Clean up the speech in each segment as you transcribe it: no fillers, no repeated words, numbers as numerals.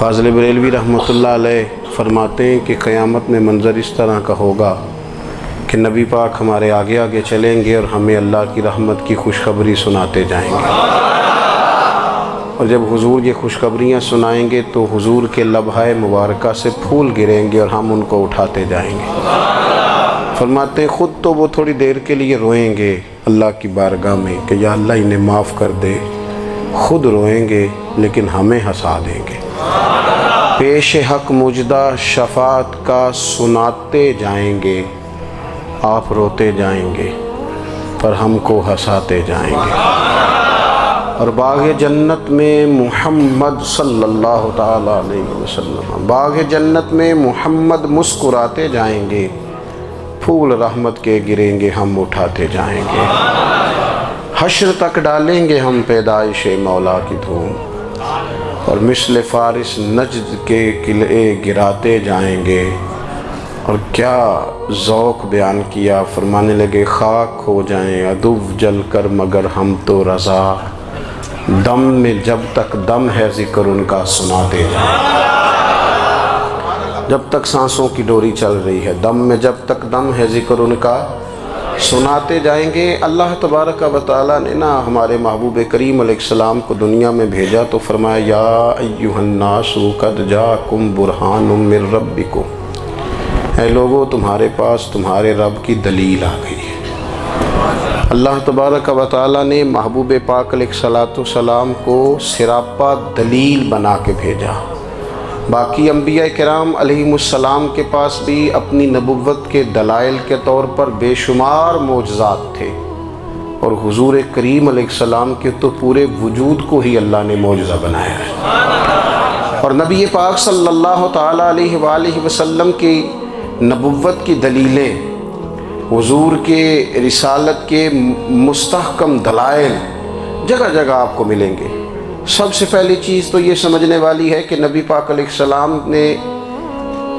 فاضل بریلوی رحمۃ اللہ علیہ فرماتے ہیں کہ قیامت میں منظر اس طرح کا ہوگا کہ نبی پاک ہمارے آگے آگے چلیں گے اور ہمیں اللہ کی رحمت کی خوشخبری سناتے جائیں گے، اور جب حضور یہ خوشخبریاں سنائیں گے تو حضور کے لبھائے مبارکہ سے پھول گریں گے اور ہم ان کو اٹھاتے جائیں گے۔ فرماتے ہیں خود تو وہ تھوڑی دیر کے لیے روئیں گے اللہ کی بارگاہ میں کہ یا اللہ انہیں معاف کر دے، خود روئیں گے لیکن ہمیں ہنسا دیں گے۔ پیش حق مجدہ شفاعت کا سناتے جائیں گے، آپ روتے جائیں گے پر ہم کو ہنساتے جائیں گے۔ اور باغ جنت میں محمد صلی اللہ تعالیٰ علیہ وسلم، باغ جنت میں محمد مسکراتے جائیں گے، پھول رحمت کے گریں گے ہم اٹھاتے جائیں گے۔ حشر تک ڈالیں گے ہم پیدائش مولا کی دھوم، اور مثل فارس نجد کے قلعے گراتے جائیں گے۔ اور کیا ذوق بیان کیا، فرمانے لگے خاک ہو جائیں عدو جل کر مگر ہم تو رضا، دم میں جب تک دم ہے ذکر ان کا سناتے جائیں۔ جب تک سانسوں کی ڈوری چل رہی ہے، دم میں جب تک دم ہے ذکر ان کا سناتے جائیں گے۔ اللہ تبارک و تعالیٰ نے ہمارے محبوب کریم علیہ السلام کو دنیا میں بھیجا تو فرمایا یا ایھا الناس قد جاءکم برہان من ربکم، اے لوگو تمہارے پاس تمہارے رب کی دلیل آ گئی ہے۔ اللہ تبارک و تعالیٰ نے محبوب پاک علیہ السلام کو سراپا دلیل بنا کے بھیجا۔ باقی انبیاء کرام علیہم السلام کے پاس بھی اپنی نبوت کے دلائل کے طور پر بے شمار معجزات تھے، اور حضور کریم علیہ السلام کے تو پورے وجود کو ہی اللہ نے معجزہ بنایا ہے۔ اور نبی پاک صلی اللہ تعالیٰ علیہ وآلہ وسلم کی نبوت کی دلیلیں، حضور کے رسالت کے مستحکم دلائل جگہ جگہ آپ کو ملیں گے۔ سب سے پہلی چیز تو یہ سمجھنے والی ہے کہ نبی پاک علیہ السلام نے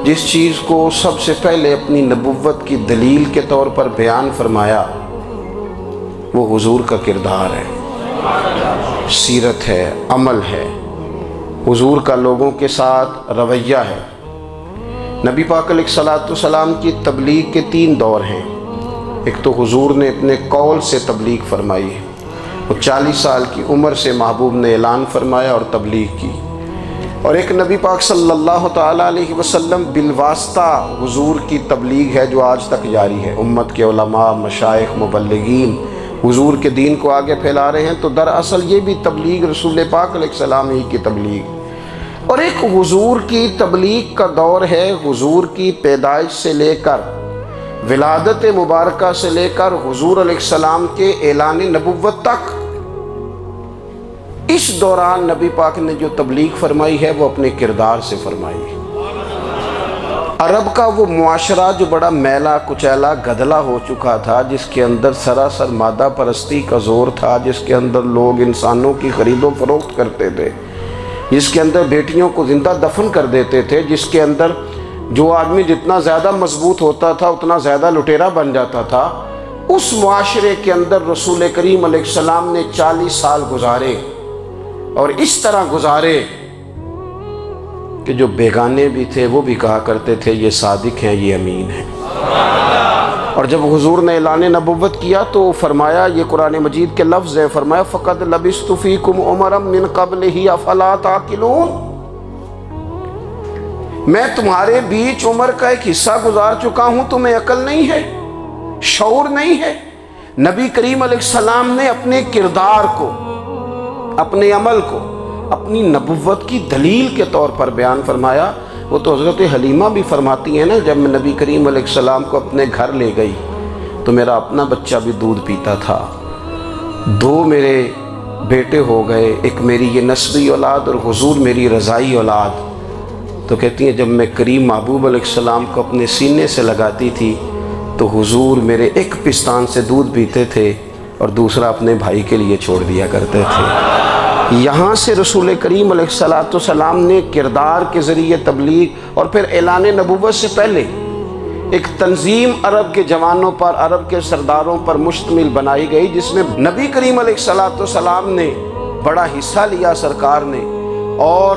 جس چیز کو سب سے پہلے اپنی نبوت کی دلیل کے طور پر بیان فرمایا وہ حضور کا کردار ہے، سیرت ہے، عمل ہے، حضور کا لوگوں کے ساتھ رویہ ہے۔ نبی پاک علیہ السلام کی تبلیغ کے 3 دور ہیں۔ ایک تو حضور نے اپنے قول سے تبلیغ فرمائی ہے، وہ 40 سال کی عمر سے محبوب نے اعلان فرمایا اور تبلیغ کی۔ اور ایک نبی پاک صلی اللہ تعالیٰ علیہ وسلم بالواسطہ حضور کی تبلیغ ہے جو آج تک جاری ہے۔ امت کے علماء، مشائخ، مبلغین حضور کے دین کو آگے پھیلا رہے ہیں، تو دراصل یہ بھی تبلیغ رسول پاک علیہ السلام ہی کی تبلیغ۔ اور ایک حضور کی تبلیغ کا دور ہے، حضور کی پیدائش سے لے کر ولادت مبارکہ سے لے کر حضور علیہ السلام کے اعلان نبوت تک۔ اس دوران نبی پاک نے جو تبلیغ فرمائی ہے وہ اپنے کردار سے فرمائی ہے۔ عرب کا وہ معاشرہ جو بڑا میلا کچیلا گدلا ہو چکا تھا، جس کے اندر سراسر مادہ پرستی کا زور تھا، جس کے اندر لوگ انسانوں کی خرید و فروخت کرتے تھے، جس کے اندر بیٹیوں کو زندہ دفن کر دیتے تھے، جس کے اندر جو آدمی جتنا زیادہ مضبوط ہوتا تھا اتنا زیادہ لٹیرا بن جاتا تھا، اس معاشرے کے اندر رسول کریم علیہ السلام نے 40 سال گزارے، اور اس طرح گزارے کہ جو بیگانے بھی تھے وہ بھی کہا کرتے تھے یہ صادق ہیں، یہ امین ہیں۔ اور جب حضور نے اعلان نبوت کیا تو فرمایا، یہ قرآن مجید کے لفظ ہے، فرمایا فَقَدْ لَبِثْتُ فِيكُمْ عُمَرًا مِّن قَبْلِهِ أَفَلَا تَعْقِلُونَ، میں تمہارے بیچ عمر کا ایک حصہ گزار چکا ہوں، تمہیں عقل نہیں ہے، شعور نہیں ہے۔ نبی کریم علیہ السلام نے اپنے کردار کو، اپنے عمل کو اپنی نبوت کی دلیل کے طور پر بیان فرمایا۔ وہ تو حضرت حلیمہ بھی فرماتی ہیں نا، جب میں نبی کریم علیہ السلام کو اپنے گھر لے گئی تو میرا اپنا بچہ بھی دودھ پیتا تھا، 2 میرے بیٹے ہو گئے، ایک میری یہ نسبی اولاد اور حضور میری رضائی اولاد۔ تو کہتی ہیں جب میں کریم محبوب علیہ السلام کو اپنے سینے سے لگاتی تھی تو حضور میرے ایک پستان سے دودھ پیتے تھے اور دوسرا اپنے بھائی کے لیے چھوڑ دیا کرتے تھے۔ یہاں سے رسول کریم علیہ السلام نے کردار کے ذریعے تبلیغ، اور پھر اعلان نبوت سے پہلے ایک تنظیم عرب کے جوانوں پر، عرب کے سرداروں پر مشتمل بنائی گئی، جس میں نبی کریم علیہ السلام نے بڑا حصہ لیا سرکار نے، اور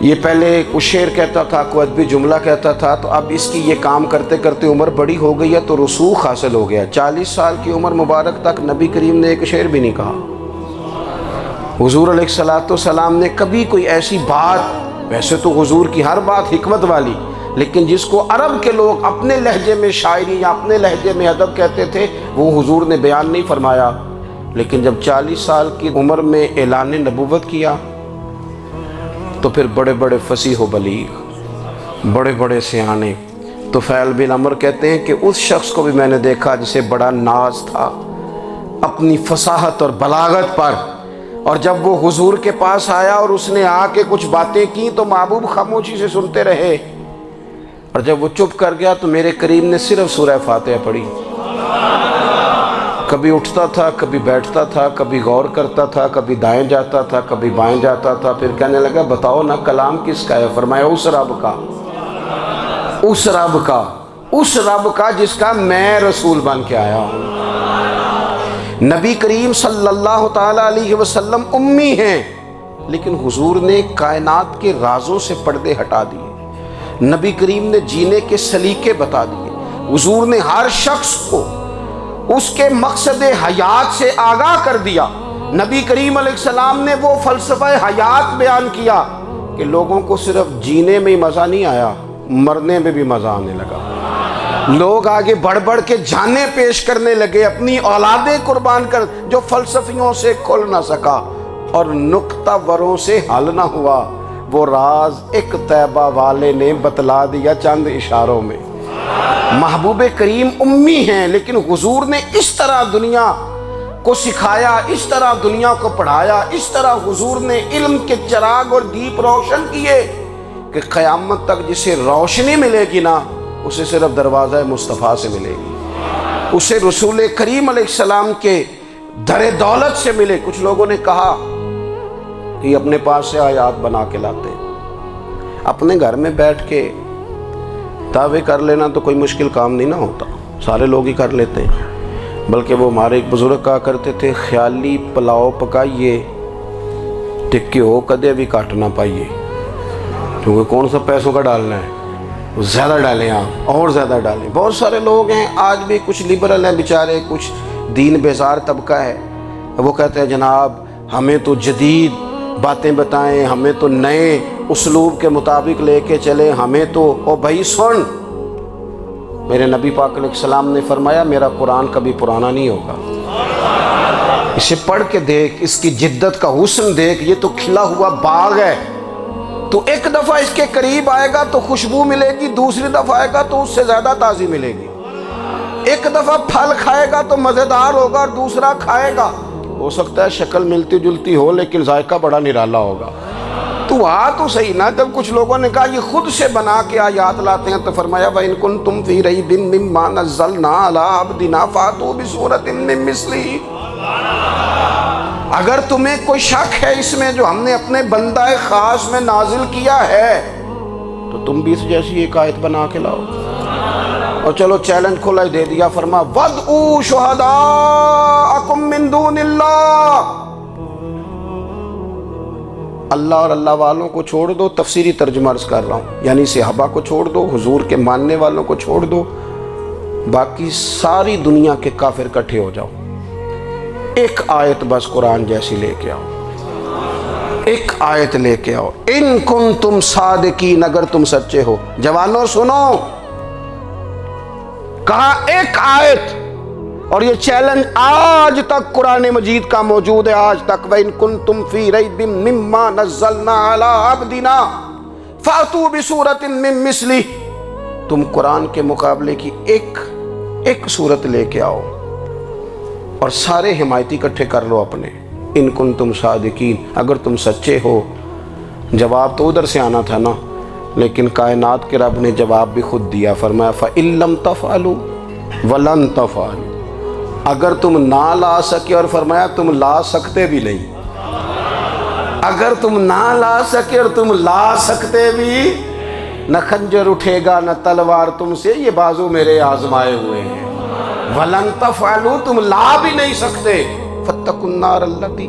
یہ پہلے کچھ شعر کہتا تھا، کوئی ادبی جملہ کہتا تھا، تو اب اس کی یہ کام کرتے کرتے عمر بڑی ہو گئی ہے تو رسوخ حاصل ہو گیا۔ 40 سال کی عمر مبارک تک نبی کریم نے ایک شعر بھی نہیں کہا۔ حضور علیہ السلام نے کبھی کوئی ایسی بات، ویسے تو حضور کی ہر بات حکمت والی، لیکن جس کو عرب کے لوگ اپنے لہجے میں شاعری یا اپنے لہجے میں ادب کہتے تھے، وہ حضور نے بیان نہیں فرمایا۔ لیکن جب 40 سال کی عمر میں اعلان نبوت کیا تو پھر بڑے بڑے فصیح و بلیغ، بڑے بڑے سیانے طفیل بن عمر کہتے ہیں کہ اس شخص کو بھی میں نے دیکھا جسے بڑا ناز تھا اپنی فصاحت اور بلاغت پر، اور جب وہ حضور کے پاس آیا اور اس نے آ کے کچھ باتیں کی تو محبوب خاموشی سے سنتے رہے، اور جب وہ چپ کر گیا تو میرے کریم نے صرف سورہ فاتحہ پڑھی۔ کبھی اٹھتا تھا، کبھی بیٹھتا تھا، کبھی غور کرتا تھا، کبھی دائیں جاتا تھا، کبھی بائیں جاتا تھا، پھر کہنے لگا بتاؤ نا کلام کس کا ہے؟ فرمایا اس رب کا، اس رب کا، اس رب کا جس کا میں رسول بن کے آیا ہوں۔ نبی کریم صلی اللہ تعالیٰ علیہ وسلم امی ہیں، لیکن حضور نے کائنات کے رازوں سے پردے ہٹا دیے، نبی کریم نے جینے کے سلیقے بتا دیے، حضور نے ہر شخص کو اس کے مقصد حیات سے آگاہ کر دیا۔ نبی کریم علیہ السلام نے وہ فلسفہ حیات بیان کیا کہ لوگوں کو صرف جینے میں ہی مزہ نہیں آیا، مرنے میں بھی مزہ آنے لگا۔ لوگ آگے بڑھ بڑھ کے جانیں پیش کرنے لگے، اپنی اولادیں قربان کر، جو فلسفیوں سے کھل نہ سکا اور نکتہ وروں سے حل نہ ہوا، وہ راز ایک طیبہ والے نے بتلا دیا چند اشاروں میں۔ محبوب کریم امی ہیں، لیکن حضور نے اس طرح دنیا کو سکھایا، اس طرح دنیا کو پڑھایا، اس طرح حضور نے علم کے چراغ اور دیپ روشن کیے کہ قیامت تک جسے روشنی ملے گی نا، اسے صرف دروازہ مصطفیٰ سے ملے گی، اسے رسول کریم علیہ السلام کے در دولت سے ملے۔ کچھ لوگوں نے کہا کہ اپنے پاس سے آیات بنا کے لاتے ہیں، اپنے گھر میں بیٹھ کے دعوے کر لینا تو کوئی مشکل کام نہیں نہ ہوتا، سارے لوگ ہی کر لیتے ہیں۔ بلکہ وہ ہمارے ایک بزرگ کہا کرتے تھے، خیالی پلاؤ پکائیے ٹکے ہو کدے بھی کاٹ نہ پائیے، کیونکہ کون سا پیسوں کا ڈالنا ہے، زیادہ ڈالیں آپ اور زیادہ ڈالیں۔ بہت سارے لوگ ہیں آج بھی، کچھ لبرل ہیں بیچارے، کچھ دین بیزار طبقہ ہے، وہ کہتے ہیں جناب ہمیں تو جدید باتیں بتائیں، ہمیں تو نئے اسلوب کے مطابق لے کے چلیں، ہمیں تو او بھائی سن، میرے نبی پاک علیہ السلام نے فرمایا میرا قرآن کبھی پرانا نہیں ہوگا، اسے پڑھ کے دیکھ، اس کی جدت کا حسن دیکھ، یہ تو کھلا ہوا باغ ہے، تو ایک دفعہ اس کے قریب آئے گا تو خوشبو ملے گی، دوسری دفعہ آئے گا تو اس سے زیادہ تازی ملے گی، ایک دفعہ پھل کھائے گا تو مزیدار ہوگا اور دوسرا کھائے گا، ہو سکتا ہے شکل ملتی جلتی ہو لیکن ذائقہ بڑا نرالا ہوگا۔ تو تو صحیح نا، جب کچھ لوگوں نے کہا یہ خود سے بنا کے آیات لاتے ہیں تو فرمایا وَإِن كُنتُمْ فِي رَيْبٍ مِّمَّا نَزَّلْنَا عَلَىٰ عَبْدِنَا فَأْتُوا بِسُورَةٍ مِّن مِّثْلِهِ، اگر تمہیں کوئی شک ہے اس میں جو ہم نے اپنے بندہ خاص میں نازل کیا ہے تو تم بھی اس جیسی ایک آیت بنا کے لاؤ۔ اور چلو چیلنج کھلا ہی دے دیا، فرما وَادْعُوا شُهَدَاءَكُم مِّن دُونِ اللَّهِ، اللہ اور اللہ والوں کو چھوڑ دو، تفسیری ترجمہ عرض کر رہا ہوں، یعنی صحابہ کو چھوڑ دو، حضور کے ماننے والوں کو چھوڑ دو، باقی ساری دنیا کے کافر اکٹھے ہو جاؤ، ایک آیت بس قرآن جیسی لے کے آؤ، ایک آیت لے کے آؤ، ان کنتم صادقین، اگر تم سچے ہو۔ جوانوں سنو، کہا ایک آیت، اور یہ چیلنج آج تک قرآن مجید کا موجود ہے، آج تک وَإِن كُنتُمْ فِي رَيْبٍ مِّمَّا نَزَّلْنَا عَلَىٰ عَبْدِنَا فَأْتُوا بِسُورَةٍ مِّن مِّثْلِهِ، تم قرآن کے مقابلے کی ایک صورت لے کے آؤ اور سارے حمایتی اکٹھے کر لو اپنے، ان کنتم صادقین، اگر تم سچے ہو۔ جواب تو ادھر سے آنا تھا نا، لیکن کائنات کے رب نے جواب بھی خود دیا، فرمایا فَإِن لَّمْ تَفْعَلُوا وَلَن تَفْعَلُوا، اگر تم نہ لا سکے، اور فرمایا تم لا سکتے بھی نہیں، اگر تم نہ لا سکے اور تم لا سکتے بھی، نہ خنجر اٹھے گا نہ تلوار تم سے، یہ بازو میرے آزمائے ہوئے ہیں، وَلَن تَفْعَلُوا، تم لا بھی نہیں سکتے، فَاتَّقُوا النَّارَ الَّتِي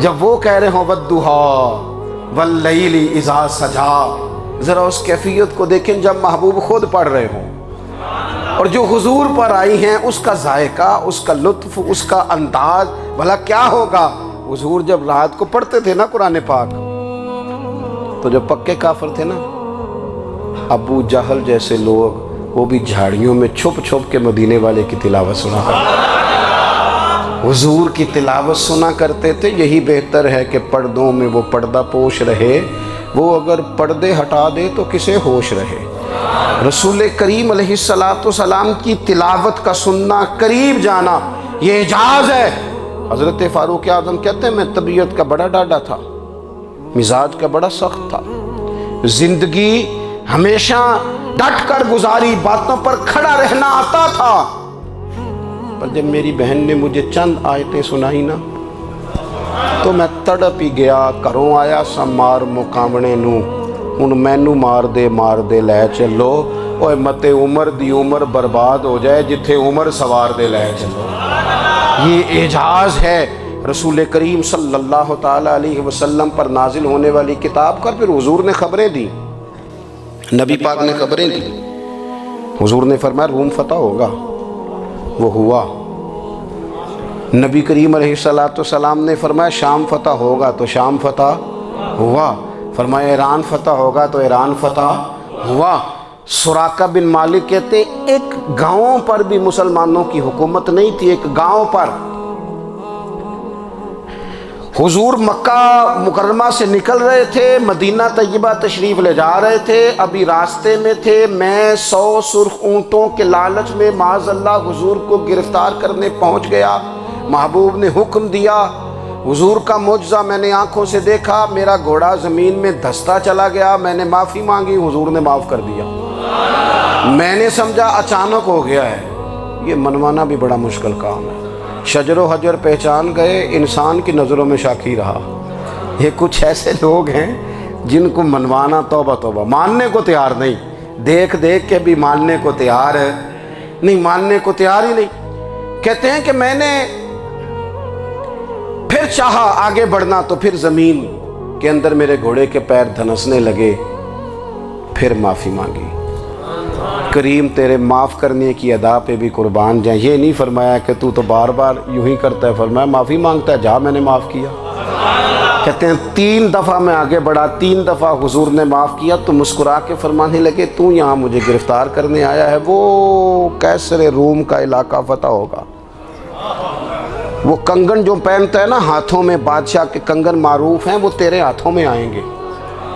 جب وہ کہہ رہے ہوں والضحیٰ واللیل اذا سجا، ذرا اس کیفیت کو دیکھیں جب محبوب خود پڑھ رہے ہوں، اور جو حضور پر آئی ہیں اس کا ذائقہ، اس کا لطف، اس کا انداز بھلا کیا ہوگا۔ حضور جب رات کو پڑھتے تھے نا قرآن پاک، تو جو پکے کافر تھے نا، ابو جہل جیسے لوگ، وہ بھی جھاڑیوں میں چھپ چھپ کے مدینے والے کی تلاوت سنا کرتے، حضور کی تلاوت سنا کرتے تھے۔ یہی بہتر ہے کہ پردوں میں وہ پردہ پوش رہے، وہ اگر پردے ہٹا دے تو کسے ہوش رہے۔ رسول کریم علیہ السلام کی تلاوت کا سننا، قریب جانا، یہ اعجاز ہے۔ حضرت فاروق اعظم کہتے ہیں میں طبیعت کا بڑا ڈاڈا تھا، مزاج کا بڑا سخت تھا، زندگی ہمیشہ ڈٹ کر گزاری، باتوں پر کھڑا رہنا آتا تھا، پر جب میری بہن نے مجھے چند آیتیں سنائی نا تو میں تڑپ ہی گیا۔ کروں آیا سا مار مقامنے نو، ہن مینو مار دے لے چلو، اوے متے عمر دی عمر برباد ہو جائے جتھے عمر سوار دے لے چلو۔ یہ اعجاز ہے رسول کریم صلی اللہ تعالیٰ علیہ وسلم پر نازل ہونے والی کتاب کا۔ پھر حضور نے خبریں دی، نبی پاک نے خبریں دی۔ حضور نے فرمایا روم فتح ہوگا، وہ ہوا۔ نبی کریم علیہ السلام نے فرمایا شام فتح ہوگا، تو شام فتح ہوا۔ فرمایا ایران فتح ہوگا، تو ایران فتح ہوا۔ سراقہ بن مالک کہتے ہیں ایک گاؤں پر بھی مسلمانوں کی حکومت نہیں تھی، ایک گاؤں پر۔ حضور مکہ مکرمہ سے نکل رہے تھے، مدینہ طیبہ تشریف لے جا رہے تھے، ابھی راستے میں تھے، میں 100 سرخ اونٹوں کے لالچ میں معاذ اللہ حضور کو گرفتار کرنے پہنچ گیا۔ محبوب نے حکم دیا، حضور کا معجزہ میں نے آنکھوں سے دیکھا، میرا گھوڑا زمین میں دھستا چلا گیا، میں نے معافی مانگی، حضور نے معاف کر دیا۔ میں نے سمجھا اچانک ہو گیا ہے، یہ منوانا بھی بڑا مشکل کام ہے۔ شجر و حجر پہچان گئے، انسان کی نظروں میں شاکی رہا۔ یہ کچھ ایسے لوگ ہیں جن کو منوانا توبہ توبہ، ماننے کو تیار نہیں، دیکھ دیکھ کے بھی ماننے کو تیار ہے نہیں، ماننے کو تیار ہی نہیں۔ کہتے ہیں کہ میں نے پھر چاہا آگے بڑھنا، تو پھر زمین کے اندر میرے گھوڑے کے پیر دھنسنے لگے، پھر معافی مانگی۔ کریم تیرے معاف کرنے کی ادا پہ بھی قربان جائیں۔ یہ نہیں فرمایا کہ تو بار بار یوں ہی کرتا ہے، فرمایا معافی مانگتا ہے، جا میں نے معاف کیا۔ کہتے ہیں 3 دفعہ میں آگے بڑھا، 3 دفعہ حضور نے معاف کیا، تو مسکرا کے فرمانے لگے تو یہاں مجھے گرفتار کرنے آیا ہے، وہ کیسر روم کا علاقہ فتح ہوگا۔ وہ کنگن جو پہنتا ہے نا ہاتھوں میں، بادشاہ کے کنگن معروف ہیں، وہ تیرے ہاتھوں میں آئیں گے۔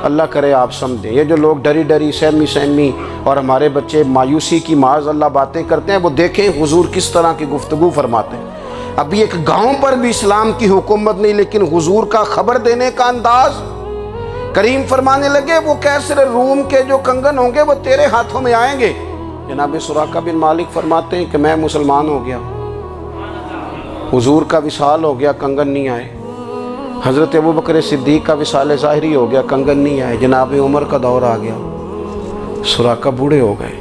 اللہ کرے آپ سمجھیں، یہ جو لوگ ڈری ڈری سہمی اور ہمارے بچے مایوسی کی معاذ اللہ باتیں کرتے ہیں، وہ دیکھیں حضور کس طرح کی گفتگو فرماتے ہیں۔ ابھی ایک گاؤں پر بھی اسلام کی حکومت نہیں، لیکن حضور کا خبر دینے کا انداز۔ کریم فرمانے لگے وہ کیسر روم کے جو کنگن ہوں گے وہ تیرے ہاتھوں میں آئیں گے۔ جناب سراقہ بن مالک فرماتے ہیں کہ میں مسلمان ہو گیا، حضور کا وصال ہو گیا، کنگن نہیں آئے۔ حضرت ابوبکر صدیق کا وصال ظاہری ہو گیا، کنگن نہیں آئے۔ جناب عمر کا دور آ گیا، سراقہ بوڑھے ہو گئے۔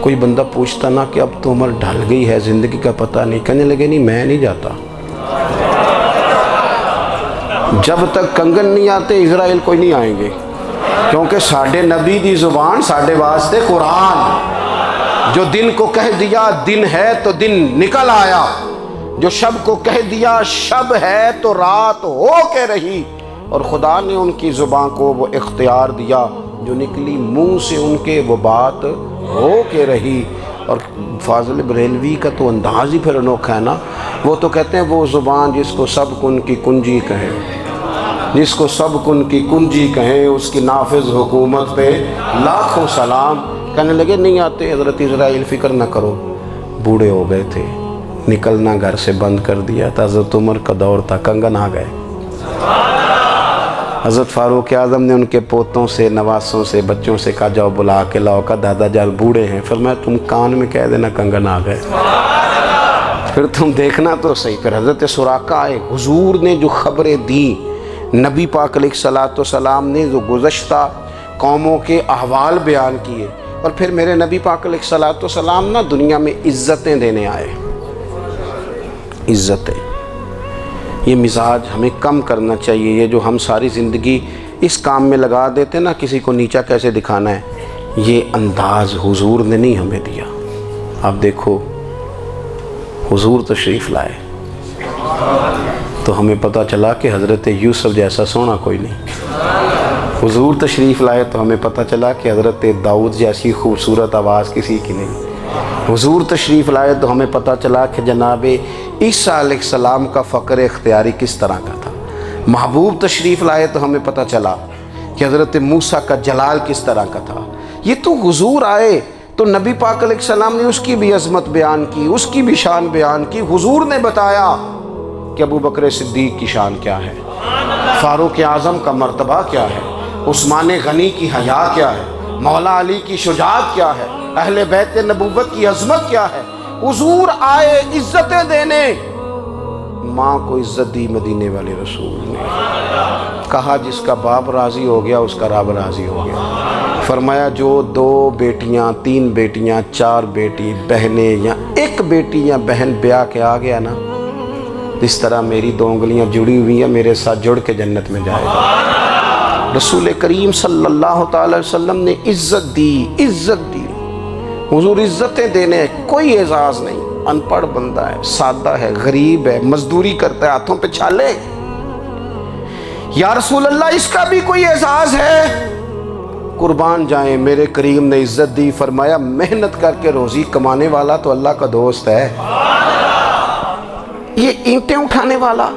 کوئی بندہ پوچھتا نا کہ اب تو عمر ڈھل گئی ہے، زندگی کا پتہ نہیں، کہنے لگے نہیں میں نہیں جاتا، جب تک کنگن نہیں آتے اسرائیل کوئی نہیں آئیں گے، کیونکہ ساڈے نبی دی زبان ساڈے واسطے قرآن، جو دن کو کہہ دیا دن ہے تو دن نکل آیا، جو شب کو کہہ دیا شب ہے تو رات ہو کے رہی، اور خدا نے ان کی زبان کو وہ اختیار دیا، جو نکلی منہ سے ان کے وہ بات ہو کے رہی۔ اور فاضل بریلوی کا تو انداز ہی پھر انوکھا ہے نا، وہ تو کہتے ہیں وہ زبان جس کو سب کن کی کنجی کہے، جس کو سب کن کی کنجی کہیں، اس کی نافذ حکومت پہ لاکھوں سلام۔ کہنے لگے نہیں آتے حضرت اسرائیل، فکر نہ کرو، بوڑھے ہو گئے تھے، نکلنا گھر سے بند کر دیا تھا، حضرت عمر کا دور تھا، کنگن آ گئے۔ حضرت فاروق اعظم نے ان کے پوتوں سے، نواسوں سے، بچوں سے کہا جاؤ بلا کے لاؤ، کا دادا جان بوڑھے ہیں، فرمایا تم کان میں کہہ دینا کنگن آ گئے، پھر تم دیکھنا تو صحیح۔ پھر حضرت سراقہ آئے، حضور نے جو خبریں دیں، نبی پاک علیہ السلام نے جو گزشتہ قوموں کے احوال بیان کیے، اور پھر میرے نبی پاک علیہ السلام نا دنیا میں عزتیں دینے آئے، عزتیں۔ یہ مزاج ہمیں کم کرنا چاہیے. یہ جو ہم ساری زندگی اس کام میں لگا دیتے نا کسی کو نیچا کیسے دکھانا ہے، یہ انداز حضور نے نہیں ہمیں دیا. آپ دیکھو حضور تشریف لائے تو ہمیں پتہ چلا کہ حضرت یوسف جیسا سونا کوئی نہیں. حضور تشریف لائے تو ہمیں پتہ چلا کہ حضرت داؤد جیسی خوبصورت آواز کسی کی نہیں. حضور تشریف لائے تو ہمیں پتہ چلا کہ جناب عیسیٰ علیہ السلام کا فقر اختیاری کس طرح کا تھا. محبوب تشریف لائے تو ہمیں پتہ چلا کہ حضرت موسیٰ کا جلال کس طرح کا تھا. یہ تو حضور آئے تو نبی پاک علیہ السلام نے اس کی بھی عظمت بیان کی، اس کی بھی شان بیان کی. حضور نے بتایا کہ ابو بکر صدیق کی شان کیا ہے، فاروق اعظم کا مرتبہ کیا ہے، عثمان غنی کی حیا کیا ہے، مولا علی کی شجاعت کیا ہے، اہل بیت نبوت کی عظمت کیا ہے. حضور آئے عزتیں دینے. ماں کو عزت دی مدینے والے رسول نے. کہا جس کا باپ راضی ہو گیا اس کا رب راضی ہو گیا. فرمایا جو 2 بیٹیاں 3 بیٹیاں 4 بیٹی بہنیں یا ایک بیٹی یا بہن بیاہ کے آ گیا نا، اس طرح میری 2 انگلیاں جڑی ہوئی ہیں، میرے ساتھ جڑ کے جنت میں جائے گا. رسول کریم صلی اللہ تعالی وسلم نے عزت دی، عزت دی. حضور عزتیں دینے، کوئی اعزاز نہیں. ان پڑھ بندہ ہے، سادہ ہے، غریب ہے، مزدوری کرتا ہے، ہاتھوں پہ چھالے. یا رسول اللہ اس کا بھی کوئی اعزاز ہے؟ قربان جائیں، میرے کریم نے عزت دی. فرمایا محنت کر کے روزی کمانے والا تو اللہ کا دوست ہے. یہ اینٹیں اٹھانے والا،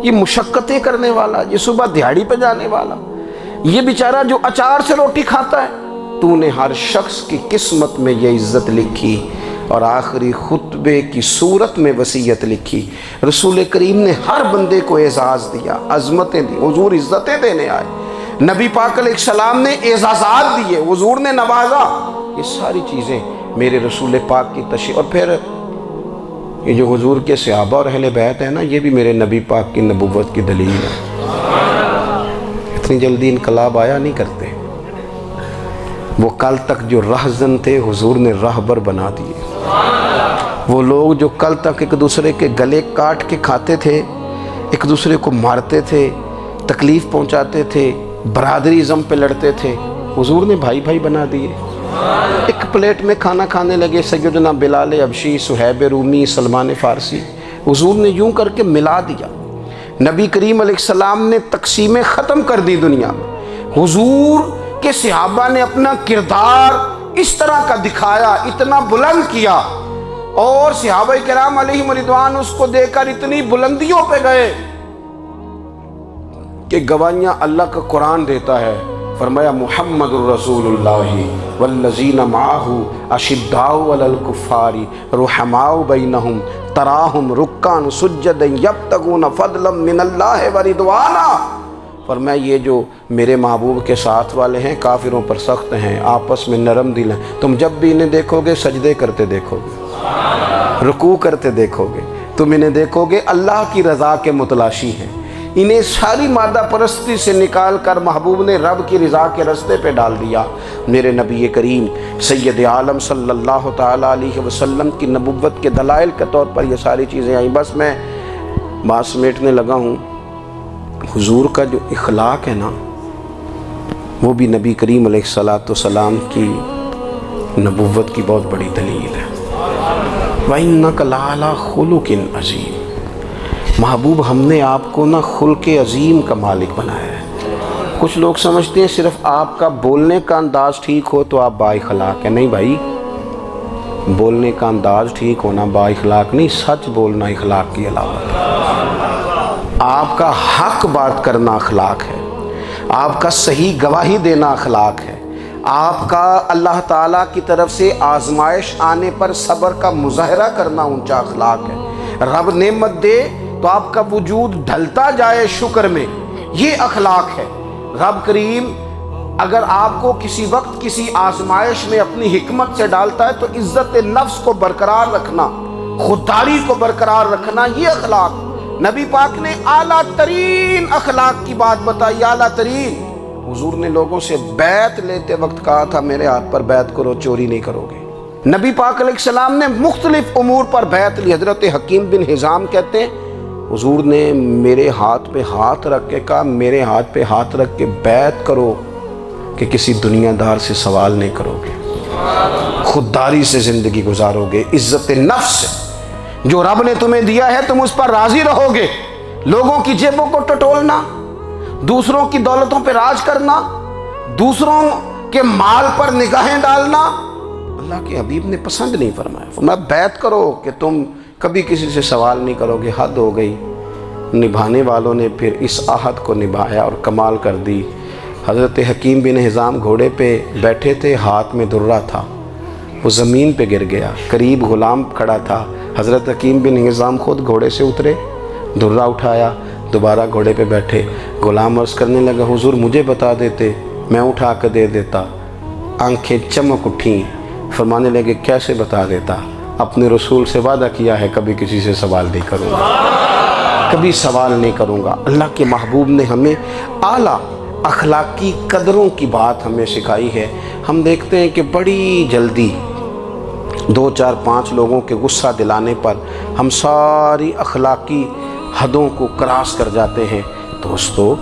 یہ مشقتیں کرنے والا، یہ صبح دیہڑی پہ جانے والا، یہ بیچارہ جو اچار سے روٹی کھاتا ہے، تو نے ہر شخص کی قسمت میں یہ عزت لکھی اور آخری خطبے کی صورت میں وصیت لکھی. رسول کریم نے ہر بندے کو اعزاز دیا، عظمتیں دی. حضور عزتیں دینے آئے. نبی پاک علیہ السلام نے اعزازات دیے، حضور نے نوازا. یہ ساری چیزیں میرے رسول پاک کی تشریف. اور پھر یہ جو حضور کے صحابہ اور اہل بیت ہیں نا، یہ بھی میرے نبی پاک کی نبوت کی دلیل ہے. اتنی جلدی انقلاب آیا نہیں کرتے. وہ کل تک جو رہزن تھے حضور نے راہبر بنا دیے. وہ لوگ جو کل تک ایک دوسرے کے گلے کاٹ کے کھاتے تھے، ایک دوسرے کو مارتے تھے، تکلیف پہنچاتے تھے، برادری ازم پہ لڑتے تھے، حضور نے بھائی بھائی بنا دیے. ایک پلیٹ میں کھانا کھانے لگے سیدنا بلال حبشی، صہیب رومی، سلمان فارسی. حضور نے یوں کر کے ملا دیا. نبی کریم علیہ السلام نے تقسیمیں ختم کر دی دنیا میں. حضور کے صحابہ نے اپنا کردار اس طرح کا دکھایا، اتنا بلند کیا، اور صحابہ کرام علیہم رضوان اس کو دیکھ کر اتنی بلندیوں پہ گئے کہ گواہیاں اللہ کا قرآن دیتا ہے. فرمایا محمد الرسول اللہ والذین معہ اشداء علی الکفار رحماء بینہم تراہم رکعا سجدا یبتغون فضلا من اللہ ورضوانا. فرمایا یہ جو میرے محبوب کے ساتھ والے ہیں کافروں پر سخت ہیں، آپس میں نرم دل ہیں. تم جب بھی انہیں دیکھو گے سجدے کرتے دیکھو گے، رکوع کرتے دیکھو گے. تم انہیں دیکھو گے اللہ کی رضا کے متلاشی ہیں. انہیں ساری مادہ پرستی سے نکال کر محبوب نے رب کی رضا کے رستے پہ ڈال دیا. میرے نبی کریم سید عالم صلی اللہ تعالیٰ علیہ وسلم کی نبوت کے دلائل کے طور پر یہ ساری چیزیں آئیں. بس میں بات سمیٹنے لگا ہوں. حضور کا جو اخلاق ہے نا، وہ بھی نبی کریم علیہ السلام کی نبوت کی بہت بڑی دلیل ہے. وَإِنَّكَ لَعَلَىٰ خُلُقٍ عَظِيمٍ. محبوب ہم نے آپ کو نا خلق عظیم کا مالک بنایا ہے. کچھ لوگ سمجھتے ہیں صرف آپ کا بولنے کا انداز ٹھیک ہو تو آپ با اخلاق ہیں. نہیں بھائی، بولنے کا انداز ٹھیک ہونا با اخلاق نہیں، سچ بولنا اخلاق کی علامت ہے. آپ کا حق بات کرنا اخلاق ہے، آپ کا صحیح گواہی دینا اخلاق ہے، آپ کا اللہ تعالیٰ کی طرف سے آزمائش آنے پر صبر کا مظاہرہ کرنا اونچا اخلاق ہے. رب نعمت دے تو آپ کا وجود ڈھلتا جائے شکر میں، یہ اخلاق ہے. رب کریم اگر آپ کو کسی وقت کسی آزمائش میں اپنی حکمت سے ڈالتا ہے تو عزت نفس کو برقرار رکھنا، خودداری کو برقرار رکھنا، یہ اخلاق. نبی پاک نے اعلیٰ ترین اخلاق کی بات بتائی، اعلیٰ ترین. حضور نے لوگوں سے بیعت لیتے وقت کہا تھا میرے ہاتھ پر بیعت کرو، چوری نہیں کرو گے. نبی پاک علیہ السلام نے مختلف امور پر بیعت لی. حضرت حکیم بن حزام کہتے ہیں حضور نے میرے ہاتھ پہ ہاتھ رکھ کے کہا میرے ہاتھ پہ ہاتھ رکھ کے بیعت کرو کہ کسی دنیا دار سے سوال نہیں کرو گے، خودداری سے زندگی گزارو گے، عزت نفس سے جو رب نے تمہیں دیا ہے تم اس پر راضی رہو گے، لوگوں کی جیبوں کو ٹٹولنا، دوسروں کی دولتوں پہ راج کرنا، دوسروں کے مال پر نگاہیں ڈالنا اللہ کے حبیب نے پسند نہیں فرمایا۔ فرمایا بیعت کرو کہ تم کبھی کسی سے سوال نہیں کرو گے، حد ہو گئی۔ نبھانے والوں نے پھر اس عہد کو نبھایا اور کمال کر دی۔ حضرت حکیم بن حزام گھوڑے پہ بیٹھے تھے، ہاتھ میں درہ تھا، وہ زمین پہ گر گیا، قریب غلام کھڑا تھا، حضرت حکیم بن حزام خود گھوڑے سے اترے، درہ اٹھایا، دوبارہ گھوڑے پہ بیٹھے۔ غلام عرض کرنے لگا حضور مجھے بتا دیتے میں اٹھا کے دے دیتا۔ آنکھیں چمک اٹھیں، فرمانے لگے کیسے بتا دیتا، اپنے رسول سے وعدہ کیا ہے کبھی کسی سے سوال نہیں کروں گا، کبھی سوال نہیں کروں گا۔ اللہ کے محبوب نے ہمیں اعلیٰ اخلاقی قدروں کی بات ہمیں سکھائی ہے۔ ہم دیکھتے ہیں کہ بڑی جلدی 2 4 5 لوگوں کے غصہ دلانے پر ہم ساری اخلاقی حدوں کو کراس کر جاتے ہیں۔ دوستو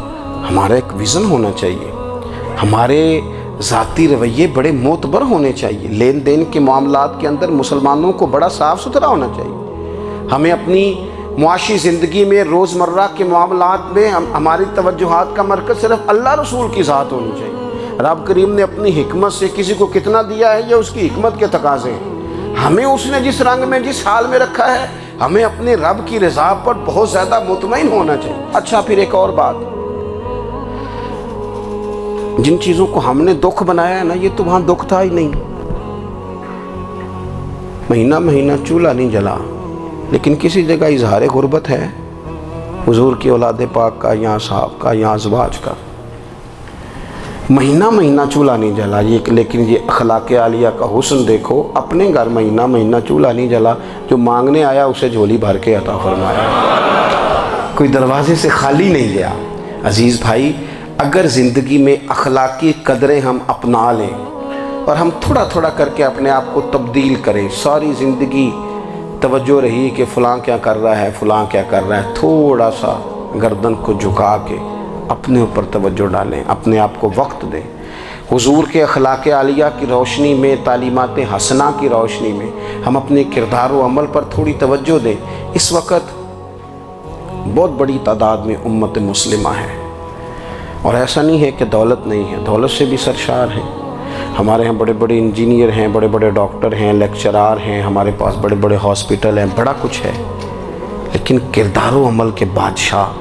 ہمارا ایک ویژن ہونا چاہیے، ہمارے ذاتی رویے بڑے معتبر ہونے چاہیے، لین دین کے معاملات کے اندر مسلمانوں کو بڑا صاف ستھرا ہونا چاہیے۔ ہمیں اپنی معاشی زندگی میں روزمرہ کے معاملات میں ہماری توجہات کا مرکز صرف اللہ رسول کی ذات ہونی چاہیے۔ رب کریم نے اپنی حکمت سے کسی کو کتنا دیا ہے یہ اس کی حکمت کے تقاضے ہیں، ہمیں اس نے جس رنگ میں جس حال میں رکھا ہے ہمیں اپنے رب کی رضا پر بہت زیادہ مطمئن ہونا چاہیے۔ اچھا پھر ایک اور بات، جن چیزوں کو ہم نے دکھ بنایا ہے نا یہ تو وہاں دکھ تھا ہی نہیں، مہینہ مہینہ چولہا نہیں جلا، لیکن کسی جگہ اظہار غربت ہے حضور کی اولاد پاک کا یا صحاب کا یا ازواج کا، مہینہ مہینہ چولہا نہیں جلا، لیکن یہ اخلاق عالیہ کا حسن دیکھو، اپنے گھر مہینہ مہینہ چولہا نہیں جلا، جو مانگنے آیا اسے جھولی بھر کے عطا فرمایا، کوئی دروازے سے خالی نہیں گیا۔ عزیز بھائی اگر زندگی میں اخلاقی قدریں ہم اپنا لیں اور ہم تھوڑا تھوڑا کر کے اپنے آپ کو تبدیل کریں، ساری زندگی توجہ رہی کہ فلاں کیا کر رہا ہے فلاں کیا کر رہا ہے، تھوڑا سا گردن کو جھکا کے اپنے اوپر توجہ ڈالیں، اپنے آپ کو وقت دیں، حضور کے اخلاق عالیہ کی روشنی میں، تعلیمات حسنہ کی روشنی میں ہم اپنے کردار و عمل پر تھوڑی توجہ دیں۔ اس وقت بہت بڑی تعداد میں امت مسلمہ ہے، اور ایسا نہیں ہے کہ دولت نہیں ہے، دولت سے بھی سرشار ہیں، ہمارے ہاں بڑے بڑے انجینئر ہیں، بڑے بڑے ڈاکٹر ہیں، لیکچرار ہیں، ہمارے پاس بڑے بڑے ہاسپٹل ہیں، بڑا کچھ ہے، لیکن کردار و عمل کے بادشاہ،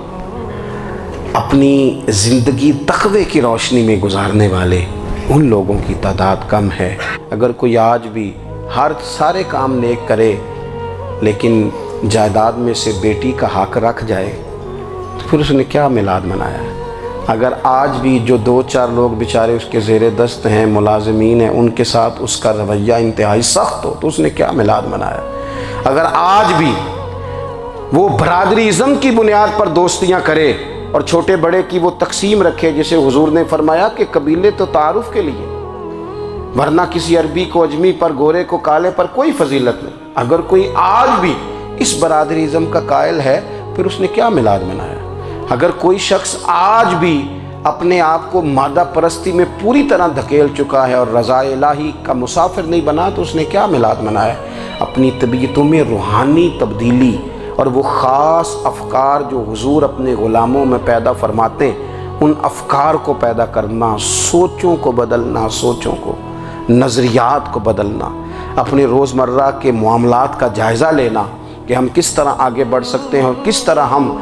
اپنی زندگی تقوی کی روشنی میں گزارنے والے ان لوگوں کی تعداد کم ہے۔ اگر کوئی آج بھی سارے کام نیک کرے لیکن جائیداد میں سے بیٹی کا حق رکھ جائے تو پھر اس نے کیا میلاد منایا ہے؟ اگر آج بھی جو 2 4 لوگ بیچارے اس کے زیر دست ہیں، ملازمین ہیں، ان کے ساتھ اس کا رویہ انتہائی سخت ہو تو اس نے کیا میلاد منایا؟ اگر آج بھی وہ برادری ازم کی بنیاد پر دوستیاں کرے اور چھوٹے بڑے کی وہ تقسیم رکھے، جسے حضور نے فرمایا کہ قبیلے تو تعارف کے لیے، ورنہ کسی عربی کو اجمی پر، گورے کو کالے پر کوئی فضیلت نہیں۔ اگر کوئی آج بھی اس برادری ازم کا قائل ہے پھر اس نے کیا میلاد منایا؟ اگر کوئی شخص آج بھی اپنے آپ کو مادہ پرستی میں پوری طرح دھکیل چکا ہے اور رضا الہی کا مسافر نہیں بنا تو اس نے کیا میلاد منایا؟ اپنی طبیعتوں میں روحانی تبدیلی اور وہ خاص افکار جو حضور اپنے غلاموں میں پیدا فرماتے ہیں ان افکار کو پیدا کرنا، سوچوں کو بدلنا، سوچوں کو، نظریات کو بدلنا، اپنے روزمرہ کے معاملات کا جائزہ لینا کہ ہم کس طرح آگے بڑھ سکتے ہیں اور کس طرح ہم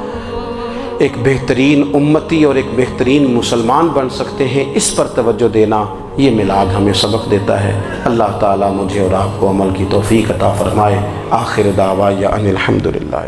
ایک بہترین امتی اور ایک بہترین مسلمان بن سکتے ہیں، اس پر توجہ دینا یہ میلاد ہمیں سبق دیتا ہے۔ اللہ تعالیٰ مجھے اور آپ کو عمل کی توفیق عطا فرمائے۔ آخر دعوایا ان الحمدللہ۔